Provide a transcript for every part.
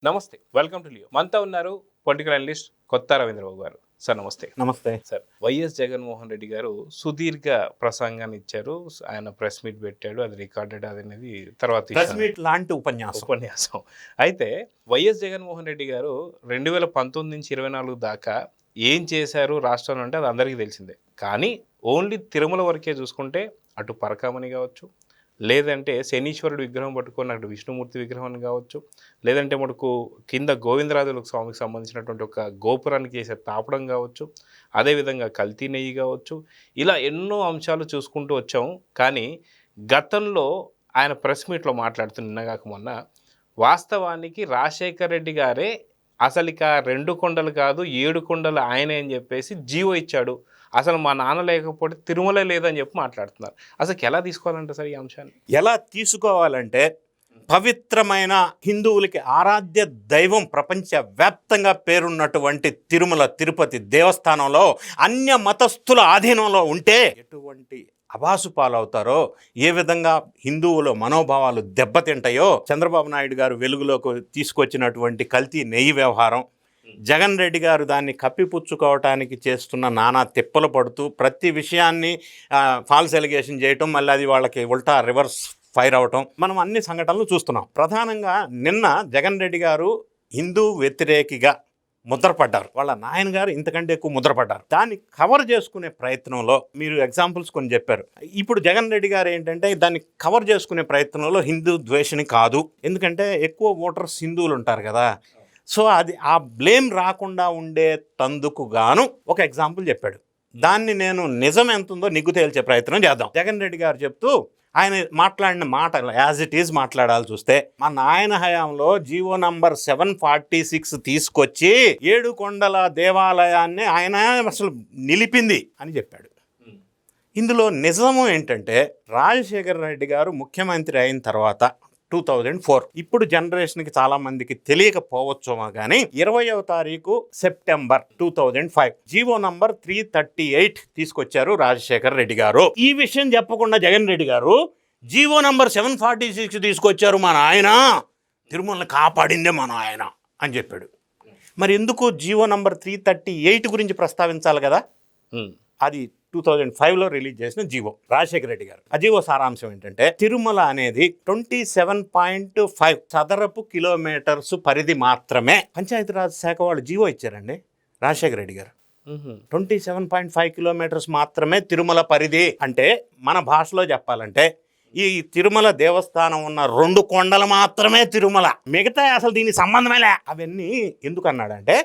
నమస్తే. Welcome to Leo. మనతో ఉన్నారు పొలిటికల్ అనలిస్ట్ కొత్త రవీంద్రబాబు గారు. సార్ నమస్తే. నమస్తే సార్, వైఎస్ జగన్మోహన్ రెడ్డి గారు సుదీర్ఘ ప్రసంగాన్ని ఇచ్చారు. ఆయన ప్రెస్ మీట్ పెట్టాడు. అది రికార్డెడ్ అనేది తర్వాత ప్రెస్ మీట్ లాంటి ఉపన్యాసం. అయితే వైఎస్ జగన్మోహన్ రెడ్డి గారు 2019 నుంచి 24 దాకా ఏం చేశారు రాష్ట్రంలో అంటే అది అందరికీ తెలిసిందే. కానీ ఓన్లీ తిరుమల వరకే చూసుకుంటే అటు పరకామణి కావచ్చు, లేదంటే శనీశ్వరుడు విగ్రహం పట్టుకొని అటు విష్ణుమూర్తి విగ్రహం కావచ్చు, లేదంటే మనకు కింద గోవిందరాజులకు స్వామికి సంబంధించినటువంటి ఒక గోపురానికి చేసే తాపడం కావచ్చు, అదేవిధంగా కల్తీ నెయ్యి కావచ్చు, ఇలా ఎన్నో అంశాలు చూసుకుంటూ వచ్చాము. కానీ గతంలో ఆయన ప్రెస్ మీట్లో మాట్లాడుతూ నిన్నగాక మొన్న వాస్తవానికి రాజశేఖర్ రెడ్డి గారే అసలు ఇక 2 కొండలు కాదు 7 కొండలు ఆయనే అని చెప్పేసి జీవో ఇచ్చాడు, అసలు మా నాన్న లేకపోతే తిరుమల లేదని చెప్పి మాట్లాడుతున్నారు. అసలు ఎలా తీసుకోవాలంటే సార్ ఈ అంశాన్ని? ఎలా తీసుకోవాలంటే, పవిత్రమైన హిందువులకి ఆరాధ్య దైవం ప్రపంచ వ్యాప్తంగా పేరున్నటువంటి తిరుమల తిరుపతి దేవస్థానంలో అన్య మతస్థుల ఆధీనంలో ఉంటే ఎటువంటి అబాసు పాలవుతారో, ఏ విధంగా హిందువుల మనోభావాలు దెబ్బతింటాయో, చంద్రబాబు నాయుడు గారు వెలుగులోకి తీసుకొచ్చినటువంటి కల్తీ నెయ్యి వ్యవహారం, జగన్ రెడ్డి గారు దాన్ని కప్పిపుచ్చుకోవటానికి చేస్తున్న నానా తిప్పలు పడుతూ ప్రతి విషయాన్ని ఫాల్స్ ఎలిగేషన్ చేయటం, మళ్ళీ అది వాళ్ళకి ఉల్టా రివర్స్ ఫైర్ అవటం, మనం అన్ని సంఘటనలు చూస్తున్నాం. ప్రధానంగా నిన్న జగన్ రెడ్డి గారు హిందూ వ్యతిరేకిగా ముద్రపడ్డారు. వాళ్ళ నాయన గారు ఇంతకంటే ఎక్కువ ముద్రపడ్డారు. దాన్ని కవర్ చేసుకునే ప్రయత్నంలో మీరు ఎగ్జాంపుల్స్ కొన్ని చెప్పారు. ఇప్పుడు జగన్ రెడ్డి గారు ఏంటంటే దాన్ని కవర్ చేసుకునే ప్రయత్నంలో హిందూ ద్వేషని కాదు, ఎందుకంటే ఎక్కువ ఓటర్స్ హిందువులు ఉంటారు కదా, సో అది ఆ బ్లేమ్ రాకుండా ఉండే తందుకు గాను ఒక ఎగ్జాంపుల్ చెప్పాడు. దాన్ని నేను నిజం ఎంత ఉందో నిగ్గు తేల్చే ప్రయత్నం చేద్దాం. జగన్ రెడ్డి గారు చెప్తూ ఆయన మాట్లాడిన మాట యాజ్ ఇట్ ఈజ్ మాట్లాడాలి చూస్తే, మా నాయన హయాంలో జీవో నంబర్ 746 తీసుకొచ్చి 7 కొండల దేవాలయాన్ని ఆయన అసలు నిలిపింది అని చెప్పాడు. ఇందులో నిజము ఏంటంటే, రాజశేఖర రెడ్డి గారు ముఖ్యమంత్రి అయిన తర్వాత 2004, ఇప్పుడు జనరేషన్కి చాలా మందికి తెలియకపోవచ్చుమో కానీ 20వ తారీఖు సెప్టెంబర్ 2005 జీవో నంబర్ 338 తీసుకొచ్చారు రాజశేఖర్ రెడ్డి గారు. ఈ విషయం చెప్పకుండా జగన్ రెడ్డి గారు జీవో నంబర్ 746 తీసుకొచ్చారు, మా నాయన తిరుమలని కాపాడిందే మా నాయన అని చెప్పాడు. మరి ఎందుకు జీవో నంబర్ 338 గురించి ప్రస్తావించాలి కదా? అది 2005లో రిలీజ్ చేసిన జీవో రాజశేఖర రెడ్డి గారు. ఆ జీవో సారాంశం ఏంటంటే, తిరుమల అనేది 27.5 చదరపు కిలోమీటర్స్ పరిధి మాత్రమే. పంచాయతీరాజ్ శాఖ వాళ్ళు జీవో ఇచ్చారండి రాజశేఖర రెడ్డి గారు. 27.5 కిలోమీటర్స్ మాత్రమే తిరుమల పరిధి అంటే, మన భాషలో చెప్పాలంటే ఈ తిరుమల దేవస్థానం ఉన్న 2 కొండలు మాత్రమే తిరుమల, మిగతా అసలు దీనికి సంబంధమేలే. అవన్నీ ఎందుకు అన్నాడంటే,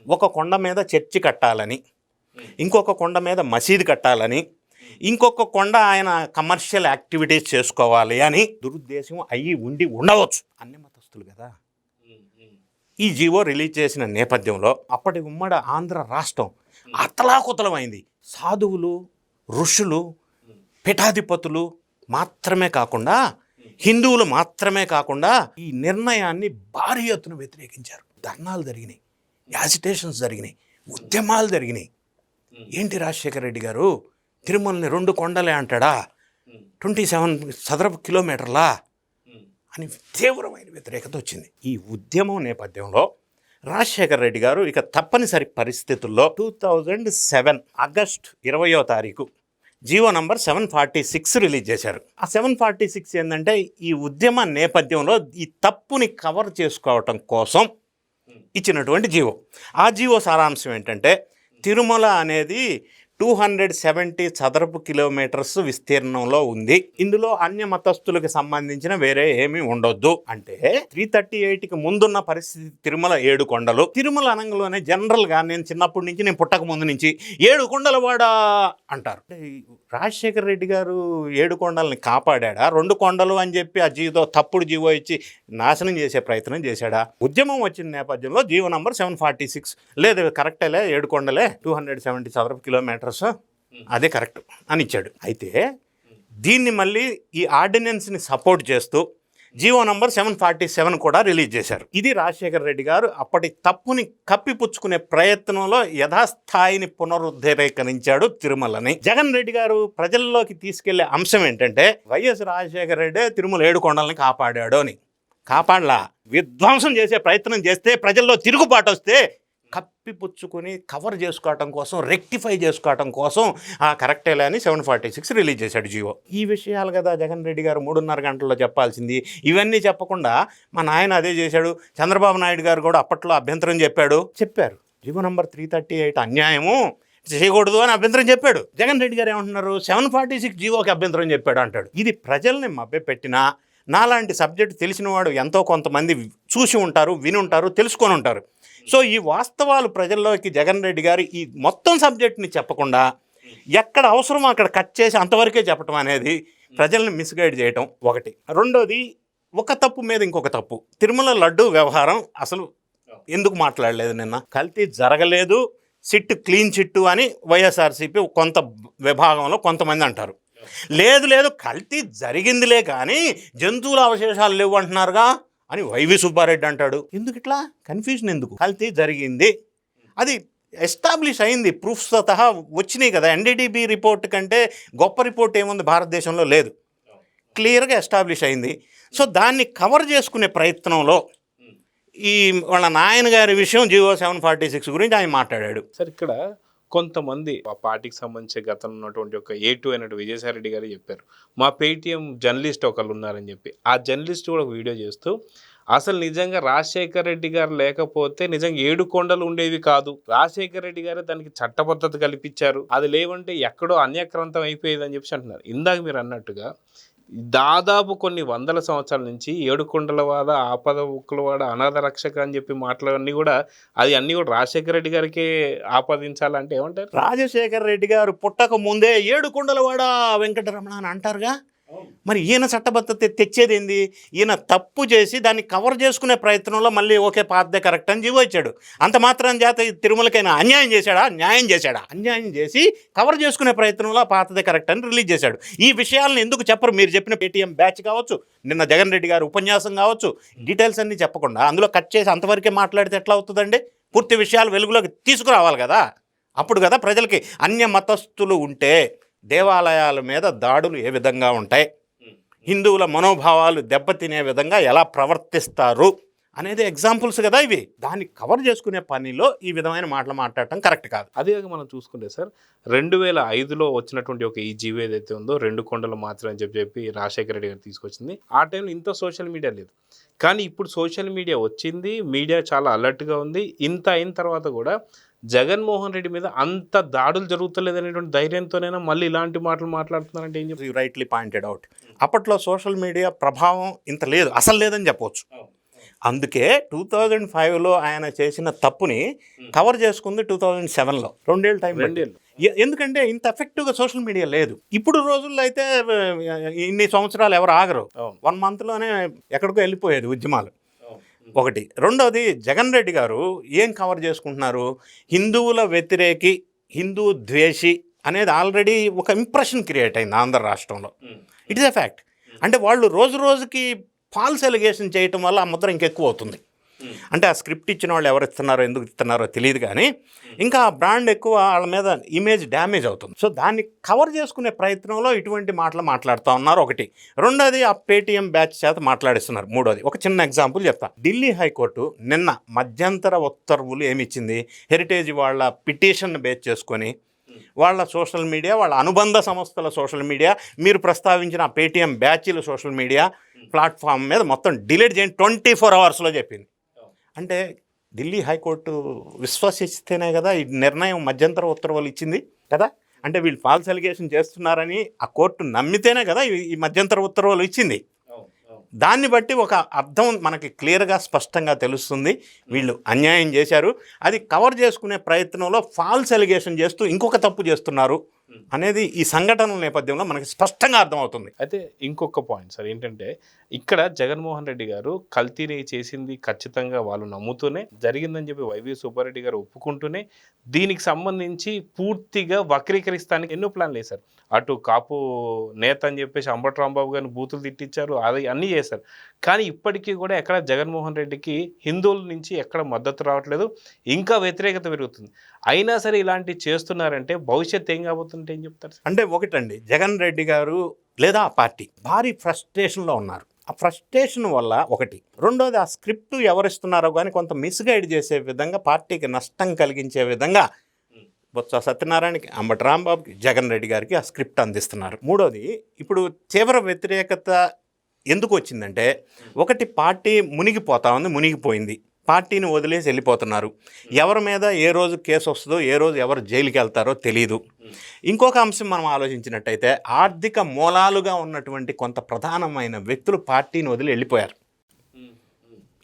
ఒక కొండ మీద చర్చి కట్టాలని, ఇంకొక కొండ మీద మసీదు కట్టాలని, ఇంకొక కొండ ఆయన కమర్షియల్ యాక్టివిటీస్ చేసుకోవాలి అని దురుద్దేశం అయ్యి ఉండి ఉండవచ్చు. అన్ని మతస్థులు కదా. ఈ జీవో రిలీజ్ చేసిన నేపథ్యంలో అప్పటి ఉమ్మడి ఆంధ్ర రాష్ట్రం అతలాకుతలమైంది. సాధువులు, ఋషులు, పీఠాధిపతులు మాత్రమే కాకుండా, హిందువులు మాత్రమే కాకుండా ఈ నిర్ణయాన్ని భారీ ఎత్తున వ్యతిరేకించారు. ధర్నాలు జరిగినాయి, యాజిటేషన్స్ జరిగినాయి, ఉద్యమాలు జరిగినాయి. ఏంటి రాజశేఖర రెడ్డి గారు తిరుమలని 2 కొండలే అంటాడా, 27 చదరపు కిలోమీటర్లా అని తీవ్రమైన వ్యతిరేకత వచ్చింది. ఈ ఉద్యమం నేపథ్యంలో రాజశేఖర రెడ్డి గారు ఇక తప్పనిసరి పరిస్థితుల్లో 2007 ఆగస్టు 20వ తారీఖు జీవో నంబర్ 746 రిలీజ్ చేశారు. ఆ 746 ఏంటంటే, ఈ ఉద్యమ నేపథ్యంలో ఈ తప్పుని కవర్ చేసుకోవటం కోసం ఇచ్చినటువంటి జీవో. ఆ జీవో సారాంశం ఏంటంటే, తిరుమల అనేది 270 చదరపు కిలోమీటర్స్ విస్తీర్ణంలో ఉంది. ఇందులో అన్య మతస్థులకు సంబంధించిన వేరే ఏమీ ఉండొద్దు. అంటే 338కి ముందున్న పరిస్థితి తిరుమల 7 కొండలు. తిరుమల అనంగంలోనే జనరల్గా నేను చిన్నప్పటి నుంచి, నేను పుట్టక ముందు నుంచి 7 కొండల వాడా అంటారు. రాజశేఖర రెడ్డి గారు 7 కొండలని కాపాడా, 2 కొండలు అని చెప్పి ఆ జీవో తప్పుడు జీవో ఇచ్చి నాశనం చేసే ప్రయత్నం చేశాడా? ఉద్యమం వచ్చిన నేపథ్యంలో జీవో నంబర్ 746 లేదు, కరెక్టేలే, 7 కొండలే, 270 చదరపు కిలోమీటర్స్, అదే కరెక్ట్ అని ఇచ్చాడు. అయితే దీన్ని మళ్ళీ ఈ ఆర్డినెన్స్ని సపోర్ట్ చేస్తూ జీవో నంబర్ 747 కూడా రిలీజ్ చేశారు. ఇది రాజశేఖర రెడ్డి గారు అప్పటి తప్పుని కప్పిపుచ్చుకునే ప్రయత్నంలో యథాస్థాయిని పునరుద్ధరీకరించాడు తిరుమలని. జగన్ రెడ్డి గారు ప్రజల్లోకి తీసుకెళ్లే అంశం ఏంటంటే, వైఎస్ రాజశేఖర రెడ్డి తిరుమల 7 కొండలని కాపాడాడు అని. కాపాడలా, విధ్వంసం చేసే ప్రయత్నం చేస్తే, ప్రజల్లో తిరుగుబాటు వస్తే కప్పిపుచ్చుకొని కవర్ చేసుకోవటం కోసం, రెక్టిఫై చేసుకోవటం కోసం కరెక్టేలే అని 746 రిలీజ్ చేశాడు జీవో. ఈ విషయాలు కదా జగన్ రెడ్డి గారు 3.5 గంటల్లో చెప్పాల్సింది. ఇవన్నీ చెప్పకుండా మా నాయన అదే చేశాడు, చంద్రబాబు నాయుడు గారు కూడా అప్పట్లో అభ్యంతరం చెప్పారు. జీవో నంబర్ 338 అన్యాయము, చేయకూడదు అని అభ్యంతరం చెప్పాడు. జగన్ రెడ్డి గారు ఏమంటున్నారు, 746 జీవోకి అభ్యంతరం చెప్పాడు అంటాడు. ఇది ప్రజల్ని మభ్యపెట్టినా, నాలాంటి సబ్జెక్ట్ తెలిసినవాడు ఎంతో కొంతమంది చూసి ఉంటారు, విని ఉంటారు, తెలుసుకొని ఉంటారు. సో ఈ వాస్తవాలు ప్రజల్లోకి జగన్ రెడ్డి గారు ఈ మొత్తం సబ్జెక్ట్ని చెప్పకుండా ఎక్కడ అవసరమో అక్కడ కట్ చేసి అంతవరకే చెప్పడం అనేది ప్రజల్ని మిస్గైడ్ చేయటం ఒకటి. రెండోది, ఒక తప్పు మీద ఇంకొక తప్పు. తిరుమల లడ్డు వ్యవహారం అసలు ఎందుకు మాట్లాడలేదు నిన్న? కల్తీ జరగలేదు, సిట్ క్లీన్ చిట్టు అని వైఎస్ఆర్సీపీ కొంత విభాగంలో కొంతమంది అంటారు. లేదు కల్తీ జరిగిందిలే కానీ జంతువుల అవశేషాలు లేవు అంటున్నారుగా అని వైవి సుబ్బారెడ్డి అంటాడు. ఎందుకు ఇట్లా కన్ఫ్యూజన్ ఎందుకు? కల్తీ జరిగింది, అది ఎస్టాబ్లిష్ అయింది, ప్రూఫ్స్తో సహా వచ్చినాయి కదా. ఎన్డీడీబీ రిపోర్ట్ కంటే గొప్ప రిపోర్ట్ ఏముంది భారతదేశంలో? లేదు, క్లియర్గా ఎస్టాబ్లిష్ అయింది. సో దాన్ని కవర్ చేసుకునే ప్రయత్నంలో ఈ వాళ్ళ నాయన గారి విషయం జీవో 746 గురించి ఆయన మాట్లాడాడు. సార్ ఇక్కడ కొంతమంది ఆ పార్టీకి సంబంధించి గతంలో ఉన్నటువంటి ఒక A2 అయినట్టు విజయసాయి రెడ్డి గారు చెప్పారు, మా పేటీఎం జర్నలిస్ట్ ఒకళ్ళు ఉన్నారని చెప్పి. ఆ జర్నలిస్ట్ కూడా ఒక వీడియో చేస్తూ అసలు నిజంగా రాజశేఖర్ రెడ్డి గారు లేకపోతే నిజంగా 7 కొండలు ఉండేవి కాదు, రాజశేఖర్ రెడ్డి గారు దానికి చట్టబద్ధత కల్పించారు, అది లేవంటే ఎక్కడో అన్యక్రాంతం అయిపోయేది అని చెప్పి అంటున్నారు. ఇందాక మీరు అన్నట్టుగా దాదాపు కొన్ని వందల సంవత్సరాల నుంచి 7 కొండలవాడ, ఆపద ఉక్కులవాడ, అనాథ రక్షక అని చెప్పి మాటలన్నీ కూడా అన్నీ కూడా రాజశేఖర రెడ్డి గారికి ఆపాదించాలంటే ఏమంటారు? రాజశేఖర రెడ్డి గారు పుట్టక ముందే 7 కొండలవాడ వెంకటరమణ అని అంటారుగా. మరి ఈయన చట్టబద్ధత తెచ్చేది ఏంది? ఈయన తప్పు చేసి దాన్ని కవర్ చేసుకునే ప్రయత్నంలో మళ్ళీ ఓకే పాతదే కరెక్ట్ అని జీవో ఇచ్చాడు. అంత మాత్రం చేత తిరుమలకైనా అన్యాయం చేశాడా? న్యాయం చేశాడా? అన్యాయం చేసి కవర్ చేసుకునే ప్రయత్నంలో పాతదే కరెక్ట్ అని రిలీజ్ చేశాడు. ఈ విషయాలను ఎందుకు చెప్పరు? మీరు చెప్పిన పేటీఎం బ్యాచ్ కావచ్చు, నిన్న జగన్ రెడ్డి గారు ఉపన్యాసం కావచ్చు, డీటెయిల్స్ అన్నీ చెప్పకుండా అందులో కట్ చేసి అంతవరకే మాట్లాడితే ఎట్లా అవుతుందండి? పూర్తి విషయాలు వెలుగులోకి తీసుకురావాలి కదా. అప్పుడు కదా ప్రజలకి అన్య మతస్థులు ఉంటే దేవాలయాల మీద దాడులు ఏ విధంగా ఉంటాయి, హిందువుల మనోభావాలు దెబ్బతినే విధంగా ఎలా ప్రవర్తిస్తారు అనేది ఎగ్జాంపుల్స్ కదా ఇవి. దాన్ని కవర్ చేసుకునే పనిలో ఈ విధమైన మాటలు మాట్లాడటం కరెక్ట్ కాదు. అదే మనం చూసుకుంటే సార్ 2005లో వచ్చినటువంటి ఒక ఈ జీవో ఏదైతే ఉందో 2 కొండలు మాత్రమే అని చెప్పి రాజశేఖర రెడ్డి గారు తీసుకొచ్చింది. ఆ టైంలో ఇంత సోషల్ మీడియా లేదు, కానీ ఇప్పుడు సోషల్ మీడియా వచ్చింది, మీడియా చాలా అలర్ట్గా ఉంది. ఇంత అయిన తర్వాత కూడా జగన్మోహన్ రెడ్డి మీద అంత దాడులు జరుగుతలేదనేటువంటి ధైర్యంతోనైనా మళ్ళీ ఇలాంటి మాటలు మాట్లాడుతున్నారంటే ఏం చెప్తారు? You rightly pointed out. అప్పట్లో సోషల్ మీడియా ప్రభావం ఇంత లేదు, అసలు లేదని చెప్పవచ్చు. అందుకే 2005లో ఆయన చేసిన తప్పుని కవర్ చేసుకుంది 2007లో. 2 ఏళ్ళు టైం. ఎందుకంటే ఇంత ఎఫెక్టివ్గా సోషల్ మీడియా లేదు. ఇప్పుడు రోజుల్లో అయితే ఇన్ని సంవత్సరాలు ఎవరు ఆగరు, 1 మంత్లోనే ఎక్కడికో వెళ్ళిపోయేది ఉద్యమాలు. ఒకటి. రెండోది, జగన్ రెడ్డి గారు ఏం కవర్ చేసుకుంటున్నారు? హిందువుల వ్యతిరేకి, హిందూ ద్వేషి అనేది ఆల్రెడీ ఒక ఇంప్రెషన్ క్రియేట్ అయింది ఆంధ్ర రాష్ట్రంలో. It is a fact. అంటే వాళ్ళు రోజు రోజుకి ఫాల్స్ ఎలిగేషన్ చేయటం వల్ల ఆ ముద్ర ఇంకెక్కువ అవుతుంది. అంటే ఆ స్క్రిప్ట్ ఇచ్చిన వాళ్ళు ఎవరు ఇస్తున్నారో, ఎందుకు ఇస్తున్నారో తెలియదు, కానీ ఇంకా ఆ బ్రాండ్ ఎక్కువ వాళ్ళ మీద ఇమేజ్ డ్యామేజ్ అవుతుంది. సో దాన్ని కవర్ చేసుకునే ప్రయత్నంలో ఇటువంటి మాటలు మాట్లాడుతూ ఉన్నారు. ఒకటి. రెండోది, ఆ పేటీఎం బ్యాచ్ చేత మాట్లాడిస్తున్నారు. మూడోది, ఒక చిన్న ఎగ్జాంపుల్ చెప్తా. ఢిల్లీ హైకోర్టు నిన్న మధ్యంతర ఉత్తర్వులు ఏమిచ్చింది? హెరిటేజ్ వాళ్ళ పిటిషన్ బేస్ చేసుకొని వాళ్ళ సోషల్ మీడియా, వాళ్ళ అనుబంధ సంస్థల సోషల్ మీడియా, మీరు ప్రస్తావించిన పేటీఎం బ్యాచ్ల సోషల్ మీడియా ప్లాట్ఫామ్ మీద మొత్తం డిలీట్ చేయండి 24 అవర్స్లో చెప్పింది. అంటే ఢిల్లీ హైకోర్టు విశ్వసిస్తేనే కదా ఈ నిర్ణయం, మధ్యంతర ఉత్తర్వులు ఇచ్చింది కదా. అంటే వీళ్ళు ఫాల్స్ అలిగేషన్ చేస్తున్నారని ఆ కోర్టు నమ్మితేనే కదా ఈ మధ్యంతర ఉత్తర్వులు ఇచ్చింది. దాన్ని బట్టి ఒక అర్థం మనకి క్లియర్గా స్పష్టంగా తెలుస్తుంది, వీళ్ళు అన్యాయం చేశారు. అది కవర్ చేసుకునే ప్రయత్నంలో ఫాల్స్ అలిగేషన్ చేస్తూ ఇంకొక తప్పు చేస్తున్నారు అనేది ఈ సంఘటనల నేపథ్యంలో మనకి స్పష్టంగా అర్థమవుతుంది. అయితే ఇంకొక పాయింట్ సార్ ఏంటంటే, ఇక్కడ జగన్మోహన్ రెడ్డి గారు కల్తీని చేసింది ఖచ్చితంగా వాళ్ళు నమ్ముతూనే జరిగిందని చెప్పి వైవి సుబ్బారెడ్డి గారు ఒప్పుకుంటూనే దీనికి సంబంధించి పూర్తిగా వక్రీకరిస్తానికి ఎన్నో ప్లాన్లు వేశారు. అటు కాపు నేత అని చెప్పేసి అంబటి రాంబాబు గారిని బూతులు తిట్టించారు, అది అన్నీ చేశారు. కానీ ఇప్పటికీ కూడా ఎక్కడ జగన్మోహన్ రెడ్డికి హిందువుల నుంచి ఎక్కడ మద్దతు రావట్లేదు, ఇంకా వ్యతిరేకత పెరుగుతుంది. అయినా సరే ఇలాంటివి చేస్తున్నారంటే భవిష్యత్తు ఏం కాబోతుంటే ఏం చెప్తారు? అంటే ఒకటండి, జగన్ రెడ్డి గారు లేదా ఆ పార్టీ భారీ ఫ్రస్ట్రేషన్లో ఉన్నారు. ఆ ఫ్రస్ట్రేషన్ వల్ల ఒకటి, రెండోది ఆ స్క్రిప్ట్ ఎవరిస్తున్నారో కానీ కొంత మిస్గైడ్ చేసే విధంగా, పార్టీకి నష్టం కలిగించే విధంగా బొత్స సత్యనారాయణకి, అంబటి రాంబాబుకి, జగన్ రెడ్డి గారికి ఆ స్క్రిప్ట్ అందిస్తున్నారు. మూడోది, ఇప్పుడు తీవ్ర వ్యతిరేకత ఎందుకు వచ్చిందంటే, ఒకటి పార్టీ మునిగిపోయింది, పార్టీని వదిలేసి వెళ్ళిపోతున్నారు, ఎవరి మీద ఏ రోజు కేసు వస్తుందో, ఏ రోజు ఎవరు జైలుకి వెళ్తారో తెలియదు. ఇంకొక అంశం మనం ఆలోచించినట్టయితే, ఆర్థిక మూలాలుగా ఉన్నటువంటి కొంత ప్రధానమైన వ్యక్తులు పార్టీని వదిలి వెళ్ళిపోయారు.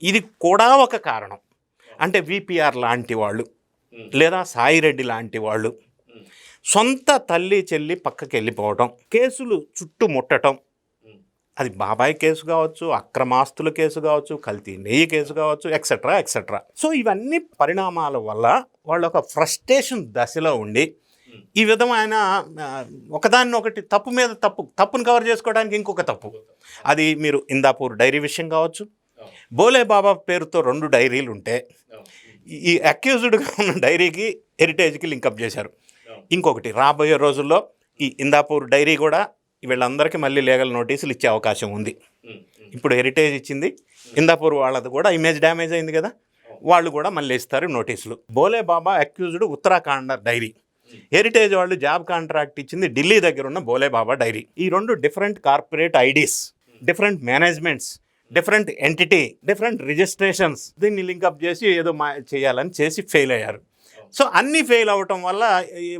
ఇది కూడా ఒక కారణం. అంటే విపిఆర్ లాంటి వాళ్ళు, లేదా సాయిరెడ్డి లాంటి వాళ్ళు సొంత తల్లి చెల్లి పక్కకి వెళ్ళిపోవటం, కేసులు చుట్టుముట్టడం, అది బాబాయ్ కేసు కావచ్చు, అక్రమాస్తుల కేసు కావచ్చు, కల్తీ నెయ్యి కేసు కావచ్చు, ఎక్సెట్రా ఎక్సెట్రా. సో ఇవన్నీ పరిణామాల వల్ల వాళ్ళు ఒక ఫ్రస్ట్రేషన్ దశలో ఉండి ఈ విధమైన ఒకదాన్ని ఒకటి తప్పు మీద తప్పును కవర్ చేసుకోవడానికి ఇంకొక తప్పు. అది మీరు ఇందాపూర్ డైరీ విషయం కావచ్చు, బోలే బాబా పేరుతో 2 డైరీలు ఉంటే ఈ అక్యూజ్డ్గా ఉన్న డైరీకి హెరిటేజ్కి లింకప్ చేశారు. ఇంకొకటి, రాబోయే రోజుల్లో ఈ ఇందాపూర్ డైరీ కూడా వీళ్ళందరికీ మళ్ళీ లీగల్ నోటీసులు ఇచ్చే అవకాశం ఉంది. ఇప్పుడు హెరిటేజ్ ఇచ్చింది, ఇందాపూర్ వాళ్ళది కూడా ఇమేజ్ డ్యామేజ్ అయింది కదా, వాళ్ళు కూడా మళ్ళీ ఇస్తారు నోటీసులు. బోలే బాబా అక్యూజ్డ్ ఉత్తరాఖండ్ డైరీ, హెరిటేజ్ వాళ్ళు జాబ్ కాంట్రాక్ట్ ఇచ్చింది ఢిల్లీ దగ్గర ఉన్న బోలే బాబా డైరీ. ఈ 2 different corporate IDs, different managements, different entity, different registrations, దీన్ని లింకప్ చేసి ఏదో చేయాలని చేసి ఫెయిల్ అయ్యారు. సో అన్నీ ఫెయిల్ అవ్వటం వల్ల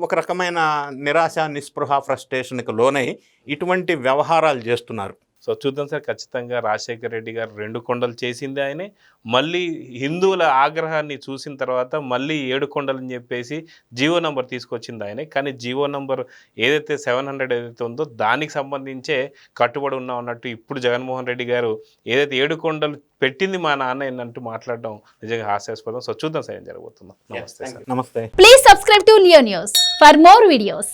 ఒక రకమైన నిరాశ, నిస్పృహ, ఫ్రస్ట్రేషన్కి లోనై ఇటువంటి వ్యవహారాలు చేస్తున్నారు. సో చూద్దాం సార్, ఖచ్చితంగా రాజశేఖర్ రెడ్డి గారు 2 కొండలు చేసింది ఆయనే. మళ్ళీ హిందువుల ఆగ్రహాన్ని చూసిన తర్వాత మళ్ళీ 7 కొండలు అని చెప్పేసి జీవో నంబర్ తీసుకొచ్చింది ఆయనే. కానీ జీవో నంబర్ ఏదైతే 700 ఏదైతే ఉందో దానికి సంబంధించే కట్టుబడి ఉన్నాం అన్నట్టు ఇప్పుడు జగన్మోహన్ రెడ్డి గారు ఏదైతే 7 కొండలు పెట్టింది మా నాన్న ఏంటంటూ మాట్లాడడం నిజంగా హాస్యాస్పదం. సో చూద్దాం సార్ ఏం జరగబోతుందో. నమస్తే సార్. నమస్తే. Please subscribe to Leo News for more videos.